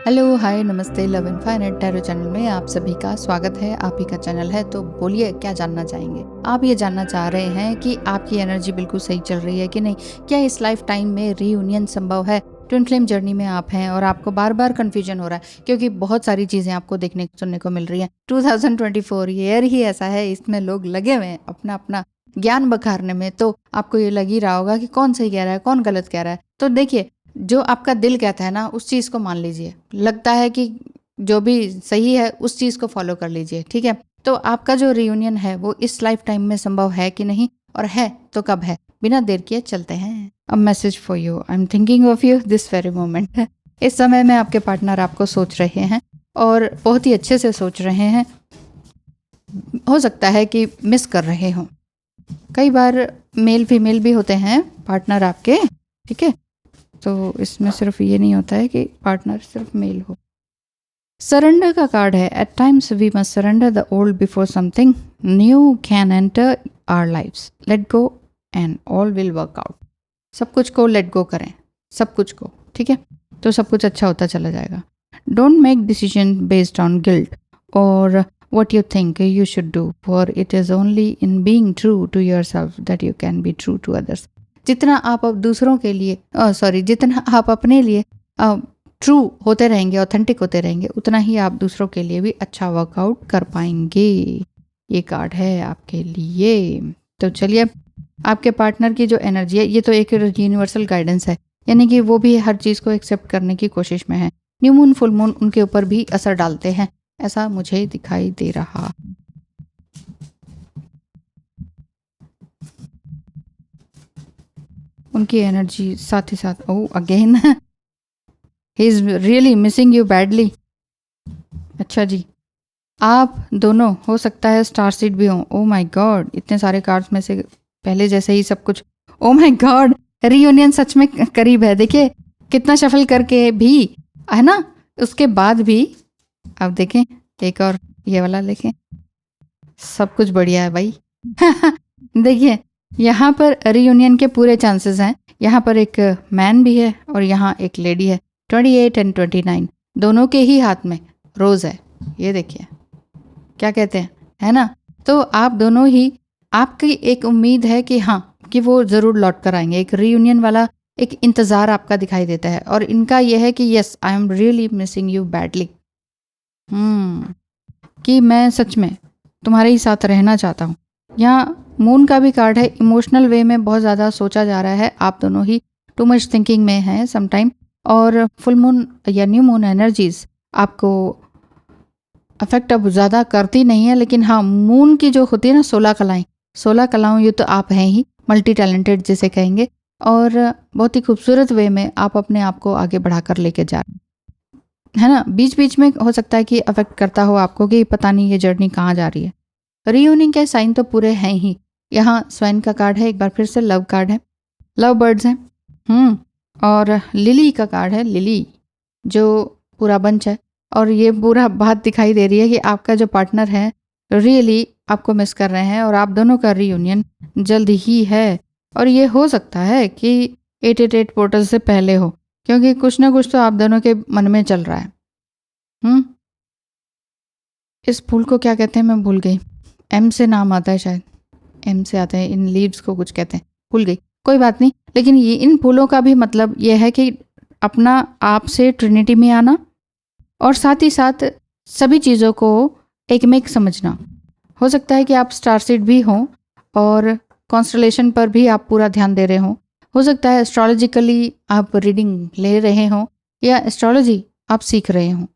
Hello, हाय, नमस्ते। Love infinite tarot channel में आप सभी का स्वागत है। आप ही का चैनल है तो बोलिए क्या जानना चाहेंगे। आप ये जानना चाह रहे हैं कि आपकी एनर्जी बिल्कुल सही चल रही है कि नहीं। क्या इस लाइफ टाइम में रीयूनियन संभव है। ट्विन फ्लेम जर्नी में आप हैं और आपको बार बार कन्फ्यूजन हो रहा है क्योंकि बहुत सारी चीज़ें आपको देखने सुनने को मिल रही हैं। 2024 ईयर ही ऐसा है, इसमें लोग लगे हुए हैं अपना अपना ज्ञान बखारने में। तो आपको ये लग ही रहा होगा कि कौन सही कह रहा है, कौन गलत कह रहा है। तो देखिए, जो आपका दिल कहता है ना, उस चीज़ को मान लीजिए। लगता है कि जो भी सही है उस चीज़ को फॉलो कर लीजिए, ठीक है। तो आपका जो रियूनियन है वो इस लाइफ टाइम में संभव है कि नहीं, और है तो कब है। बिना देर किए चलते हैं। A message for you, I am thinking of you this very moment. इस समय में आपके पार्टनर आपको सोच रहे हैं और बहुत ही अच्छे से सोच रहे हैं। हो सकता है कि मिस कर रहे हों। कई बार मेल फीमेल भी होते हैं पार्टनर आपके, ठीक है। तो इसमें सिर्फ ये नहीं होता है कि पार्टनर सिर्फ मेल हो। सरेंडर का कार्ड है। At times we must surrender the old before something new can enter our lives. Let go and all will work out. सब कुछ को लेट गो करें, सब कुछ को, ठीक है। तो सब कुछ अच्छा होता चला जाएगा। Don't make decision based on guilt और what you think you should do, for it is only in being true to yourself that you can be true to others. जितना आप अब दूसरों के लिए जितना आप अपने लिए ट्रू होते रहेंगे, ऑथेंटिक होते रहेंगे, उतना ही आप दूसरों के लिए भी अच्छा वर्कआउट कर पाएंगे। ये कार्ड है आपके लिए। तो चलिए, आपके पार्टनर की जो एनर्जी है, ये तो एक यूनिवर्सल गाइडेंस है, यानी कि वो भी हर चीज़ को एक्सेप्ट करने की कोशिश में है। न्यू मून, फुल मून उनके ऊपर भी असर डालते हैं, ऐसा मुझे दिखाई दे रहा। उनकी एनर्जी साथ ही साथ, oh again he is really missing you badly. अच्छा जी, आप दोनों हो सकता है स्टार सीड भी हो। ओ माय गॉड, इतने सारे कार्ड्स में से पहले जैसे ही सब कुछ। ओ माय गॉड, रीयूनियन सच में करीब है। देखिए कितना शफल करके भी, है ना, उसके बाद भी। अब देखें एक और ये वाला देखें, सब कुछ बढ़िया है भाई। देखिए, यहाँ पर रीयूनियन के पूरे चांसेस हैं। यहाँ पर एक मैन भी है और यहाँ एक लेडी है। 28 एंड 29 दोनों के ही हाथ में रोज है। ये देखिए क्या कहते हैं, है ना। तो आप दोनों ही, आपकी एक उम्मीद है कि हाँ, कि वो ज़रूर लौट कर आएंगे। एक रीयूनियन वाला एक इंतज़ार आपका दिखाई देता है और इनका यह है कि yes, I am really missing you badly. कि मैं सच में तुम्हारे ही साथ रहना चाहता हूँ। यहाँ मून का भी कार्ड है। इमोशनल वे में बहुत ज़्यादा सोचा जा रहा है, आप दोनों ही टू मच थिंकिंग में हैं समटाइम। और फुल मून या न्यू मून एनर्जीज आपको अफेक्ट अब ज़्यादा करती नहीं है, लेकिन हाँ, मून की जो होती है ना 16 कलाएं, 16 कलाओं ये तो आप हैं ही, मल्टी टैलेंटेड जिसे कहेंगे। और बहुत ही खूबसूरत वे में आप अपने आप को आगे बढ़ाकर लेके जा रहे हैं, है ना। बीच बीच में हो सकता है कि अफेक्ट करता हो आपको कि पता नहीं ये जर्नी कहाँ जा रही है। रीयूनियन के साइन तो पूरे हैं ही। यहाँ स्वैन का कार्ड है, एक बार फिर से लव कार्ड है, लव बर्ड्स हैं। और लिली का कार्ड है, लिली जो पूरा बंच है। और ये पूरा बात दिखाई दे रही है कि आपका जो पार्टनर है रियली आपको मिस कर रहे हैं और आप दोनों का रीयूनियन जल्द ही है। और ये हो सकता है कि 888 पोर्टल से पहले हो, क्योंकि कुछ ना कुछ तो आप दोनों के मन में चल रहा है। इस फूल को क्या कहते हैं मैं भूल गई। एम से नाम आता है शायद, एम से आता है। इन लीव्स को कुछ कहते हैं, भूल गई, कोई बात नहीं। लेकिन ये इन फूलों का भी मतलब ये है कि अपना आप से ट्रिनिटी में आना और साथ ही साथ सभी चीज़ों को एक में एक समझना। हो सकता है कि आप स्टार सीड भी हों और कॉन्स्टलेशन पर भी आप पूरा ध्यान दे रहे हों। हो सकता है एस्ट्रोलॉजिकली आप रीडिंग ले रहे हों या एस्ट्रोलॉजी आप सीख रहे हों,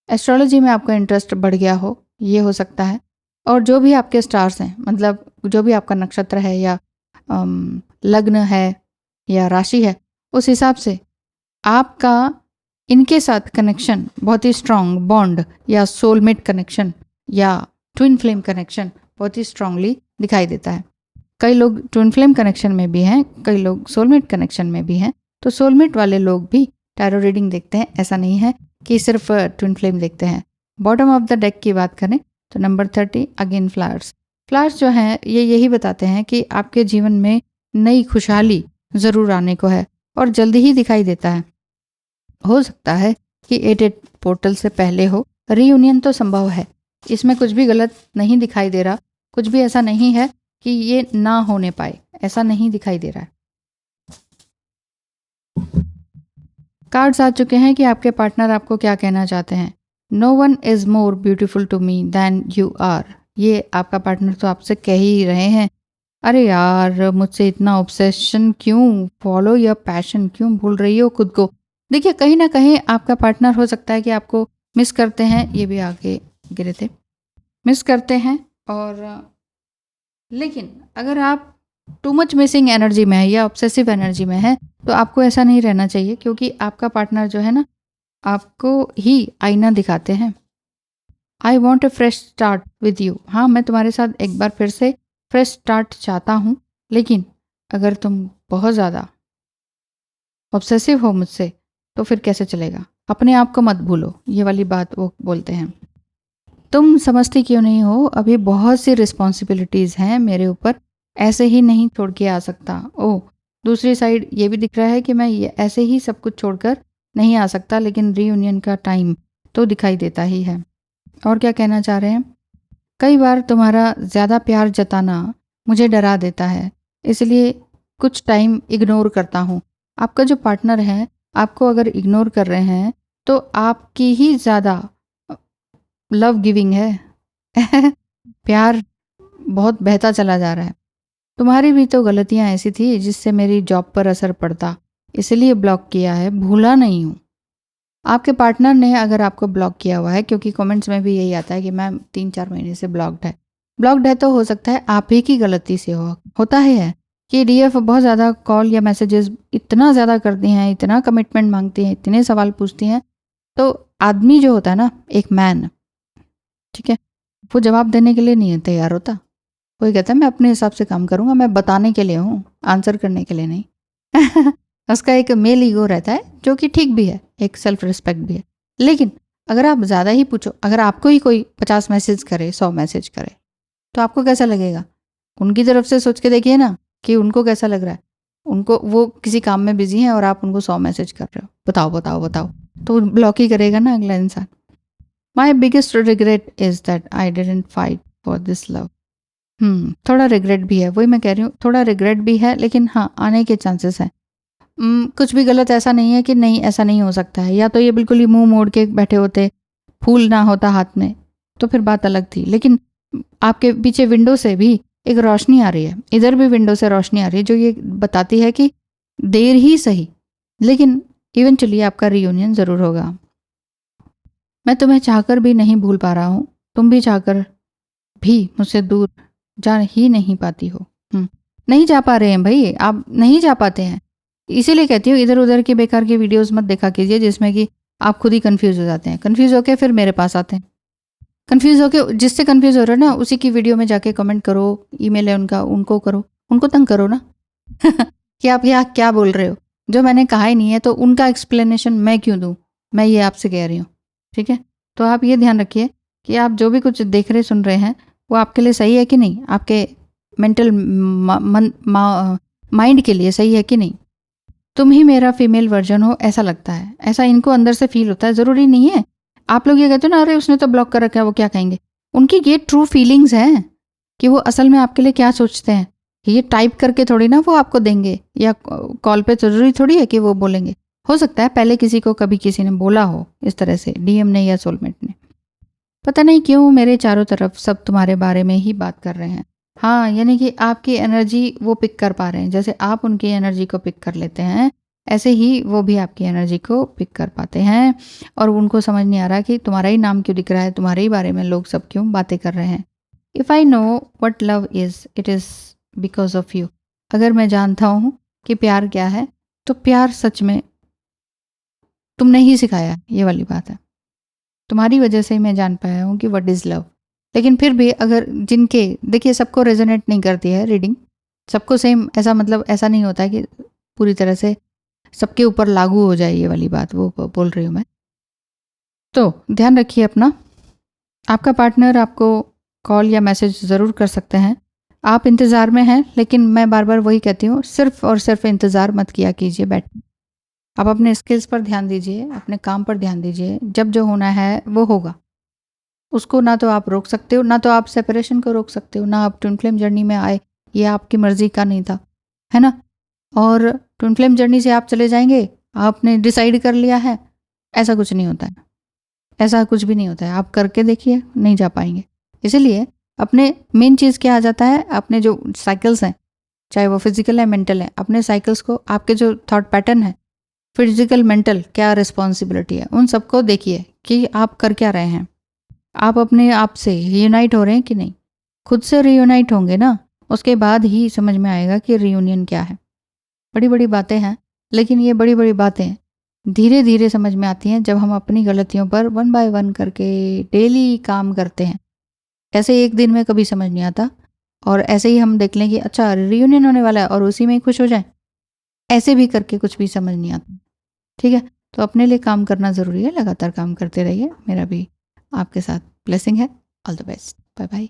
एस्ट्रोलॉजी में आपका इंटरेस्ट बढ़ गया हो, ये हो सकता है। और जो भी आपके स्टार्स हैं, मतलब जो भी आपका नक्षत्र है या लग्न है या राशि है, उस हिसाब से आपका इनके साथ कनेक्शन बहुत ही स्ट्रॉन्ग बॉन्ड या सोलमेट कनेक्शन या ट्विन फ्लेम कनेक्शन बहुत ही स्ट्रांगली दिखाई देता है। कई लोग ट्विन फ्लेम कनेक्शन में भी हैं, कई लोग सोलमेट कनेक्शन में भी हैं। तो सोलमेट वाले लोग भी टैरो रीडिंग देखते हैं, ऐसा नहीं है कि सिर्फ ट्विन फ्लेम देखते हैं। बॉटम ऑफ द डेक की बात करें तो नंबर 30 अगेन फ्लावर्स। फ्लावर्स जो हैं ये यही बताते हैं कि आपके जीवन में नई खुशहाली ज़रूर आने को है और जल्दी ही दिखाई देता है। हो सकता है कि 88 पोर्टल से पहले हो। रीयूनियन तो संभव है, इसमें कुछ भी गलत नहीं दिखाई दे रहा, कुछ भी ऐसा नहीं है कि ये ना होने पाए, ऐसा नहीं दिखाई दे रहा है। कार्ड्स आ चुके हैं कि आपके पार्टनर आपको क्या कहना चाहते हैं। No one is more beautiful to me than you are. ये आपका पार्टनर तो आपसे कह ही रहे हैं, अरे यार मुझसे इतना ऑब्सेशन क्यों, फॉलो योर पैशन, क्यों भूल रही हो खुद को। देखिए कहीं ना कहीं आपका पार्टनर हो सकता है कि आपको मिस करते हैं, ये भी आगे गिरे थे, मिस करते हैं। और लेकिन अगर आप टू मच मिसिंग एनर्जी में है या ऑब्सेसिव एनर्जी में है तो आपको ऐसा नहीं रहना चाहिए, क्योंकि आपका पार्टनर जो है ना आपको ही आईना दिखाते हैं। I want A fresh start with you. हाँ, मैं तुम्हारे साथ एक बार फिर से फ्रेश स्टार्ट चाहता हूँ, लेकिन अगर तुम बहुत ज़्यादा ऑब्सेसिव हो मुझसे तो फिर कैसे चलेगा। अपने आप को मत भूलो, ये वाली बात वो बोलते हैं। तुम समझती क्यों नहीं हो, अभी बहुत सी रिस्पॉन्सिबिलिटीज़ हैं मेरे ऊपर, ऐसे ही नहीं छोड़ के आ सकता। ओह, दूसरी साइड ये भी दिख रहा है कि मैं ये ऐसे ही सब कुछ छोड़कर नहीं आ सकता, लेकिन रीयूनियन का टाइम तो दिखाई देता ही है। और क्या कहना चाह रहे हैं, कई बार तुम्हारा ज़्यादा प्यार जताना मुझे डरा देता है, इसलिए कुछ टाइम इग्नोर करता हूँ। आपका जो पार्टनर है आपको अगर इग्नोर कर रहे हैं तो आपकी ही ज़्यादा लव गिविंग है प्यार बहुत बहता चला जा रहा है। तुम्हारी भी तो गलतियां ऐसी थी जिससे मेरी जॉब पर असर पड़ता, इसलिए ब्लॉक किया है, भूला नहीं हूँ। आपके पार्टनर ने अगर आपको ब्लॉक किया हुआ है, क्योंकि कमेंट्स में भी यही आता है कि मैम 3-4 महीने से ब्लॉक्ड है तो हो सकता है आप ही की गलती से होता है कि डीएफ बहुत ज़्यादा कॉल या मैसेजेस इतना ज़्यादा करती हैं, इतना कमिटमेंट मांगती हैं, इतने सवाल पूछती हैं, तो आदमी जो होता है ना, एक मैन, ठीक है, वो जवाब देने के लिए नहीं तैयार होता। वो कहता है मैं अपने हिसाब से काम करूंगा, मैं बताने के लिए हूँ, आंसर करने के लिए नहीं उसका एक मेल ईगो रहता है, जो कि ठीक भी है, एक सेल्फ रिस्पेक्ट भी है। लेकिन अगर आप ज़्यादा ही पूछो, अगर आपको ही कोई 50 मैसेज करे, 100 मैसेज करे, तो आपको कैसा लगेगा। उनकी तरफ से सोच के देखिए ना कि उनको कैसा लग रहा है। उनको, वो किसी काम में बिजी हैं और आप उनको 100 मैसेज कर रहे हो, बताओ बताओ बताओ, तो ब्लॉक ही करेगा ना अगला इंसान। My biggest regret is that I didn't fight for this love. थोड़ा रिग्रेट भी है, वही मैं कह रही हूँ, थोड़ा रिग्रेट भी है, लेकिन हाँ आने के चांसेस हैं। कुछ भी गलत ऐसा नहीं है कि नहीं ऐसा नहीं हो सकता है, या तो ये बिल्कुल ही मुंह मोड़ के बैठे होते, फूल ना होता हाथ में, तो फिर बात अलग थी। लेकिन आपके पीछे विंडो से भी एक रोशनी आ रही है, इधर भी विंडो से रोशनी आ रही है, जो ये बताती है कि देर ही सही, लेकिन इवेंचुअली आपका रियूनियन ज़रूर होगा। मैं तुम्हें चाहकर भी नहीं भूल पा रहा हूँ, तुम भी चाहकर भी मुझसे दूर जा ही नहीं पाती हो। नहीं जा पा रहे हैं भाई, आप नहीं जा पाते हैं, इसीलिए कहती हूँ इधर उधर के बेकार की वीडियोस मत देखा कीजिए जिसमें कि आप खुद ही कंफ्यूज हो जाते हैं, कंफ्यूज होके फिर मेरे पास आते हैं, कंफ्यूज होके जिससे कंफ्यूज हो रहा है ना उसी की वीडियो में जाके कमेंट करो, ईमेल है उनका, उनको करो, उनको तंग करो ना कि आप यहाँ क्या बोल रहे हो, जो मैंने कहा ही नहीं है, तो उनका एक्सप्लेनेशन मैं क्यों दूँ, मैं ये आपसे कह रही हूँ, ठीक है। तो आप ये ध्यान रखिए कि आप जो भी कुछ देख रहे सुन रहे हैं वो आपके लिए सही है कि नहीं, आपके मेंटल माइंड के लिए सही है कि नहीं। तुम ही मेरा फीमेल वर्जन हो ऐसा लगता है, ऐसा इनको अंदर से फील होता है, ज़रूरी नहीं है। आप लोग ये कहते हो ना, अरे उसने तो ब्लॉक कर रखा है, वो क्या कहेंगे, उनकी ये ट्रू फीलिंग्स हैं कि वो असल में आपके लिए क्या सोचते हैं। ये टाइप करके थोड़ी ना वो आपको देंगे, या कॉल पे ज़रूरी थोड़ी है कि वो बोलेंगे। हो सकता है पहले किसी को कभी किसी ने बोला हो इस तरह से, डीएम ने या सोलमेट ने। पता नहीं क्यों मेरे चारों तरफ सब तुम्हारे बारे में ही बात कर रहे हैं। हाँ, यानी कि आपकी एनर्जी वो पिक कर पा रहे हैं, जैसे आप उनकी एनर्जी को पिक कर लेते हैं, ऐसे ही वो भी आपकी एनर्जी को पिक कर पाते हैं। और उनको समझ नहीं आ रहा कि तुम्हारा ही नाम क्यों दिख रहा है, तुम्हारे ही बारे में लोग सब क्यों बातें कर रहे हैं। If I know what love is, it is because of you. अगर मैं जानता हूँ कि प्यार क्या है, तो प्यार सच में तुमने ही सिखाया, ये वाली बात है। तुम्हारी वजह से ही मैं जान पाया हूँ कि व्हाट इज़ लव। लेकिन फिर भी अगर जिनके, देखिए सबको रेजोनेट नहीं करती है रीडिंग, सबको सेम, ऐसा मतलब ऐसा नहीं होता है कि पूरी तरह से सबके ऊपर लागू हो जाए, ये वाली बात वो बोल रही हूँ मैं। तो ध्यान रखिए अपना, आपका पार्टनर आपको कॉल या मैसेज ज़रूर कर सकते हैं, आप इंतज़ार में हैं, लेकिन मैं बार बार वही कहती हूँ, सिर्फ और सिर्फ इंतज़ार मत किया कीजिए बैठ। आप अपने स्किल्स पर ध्यान दीजिए, अपने काम पर ध्यान दीजिए। जब जो होना है वो होगा। उसको ना तो आप रोक सकते हो, ना तो आप सेपरेशन को रोक सकते हो, ना आप ट्विन फ्लेम जर्नी में आए, ये आपकी मर्ज़ी का नहीं था, है ना? और ट्विन फ्लेम जर्नी से आप चले जाएँगे, आपने डिसाइड कर लिया है, ऐसा कुछ नहीं होता है। ऐसा कुछ भी नहीं होता है। आप करके देखिए, नहीं जा पाएँगे। इसीलिए अपने मेन चीज़ क्या आ जाता है, अपने जो साइकिल्स हैं, चाहे वो फिज़िकल है, मेंटल है, अपने साइकिल्स को, आपके जो थॉट पैटर्न है, फिज़िकल, मेंटल क्या रिस्पॉन्सिबिलिटी है, उन सबको देखिए कि आप कर क्या रहे हैं। आप अपने आप से रियूनाइट हो रहे हैं कि नहीं? खुद से रियूनाइट होंगे ना, उसके बाद ही समझ में आएगा कि रियूनियन क्या है। बड़ी-बड़ी बातें हैं, लेकिन ये बड़ी-बड़ी बातें धीरे-धीरे समझ में आती हैं जब हम अपनी गलतियों पर वन बाय वन करके डेली काम करते हैं। ऐसे एक दिन में कभी समझ नहीं आता और ऐसे ही हम देख लें कि अच्छा रियूनियन होने वाला है और उसी में ही खुश हो जाएँ, ऐसे भी करके कुछ भी समझ नहीं आता। ठीक है? तो अपने लिए काम करना ज़रूरी है, लगातार काम करते रहिए। मेरा भी आपके साथ ब्लेसिंग है। All the best. Bye bye.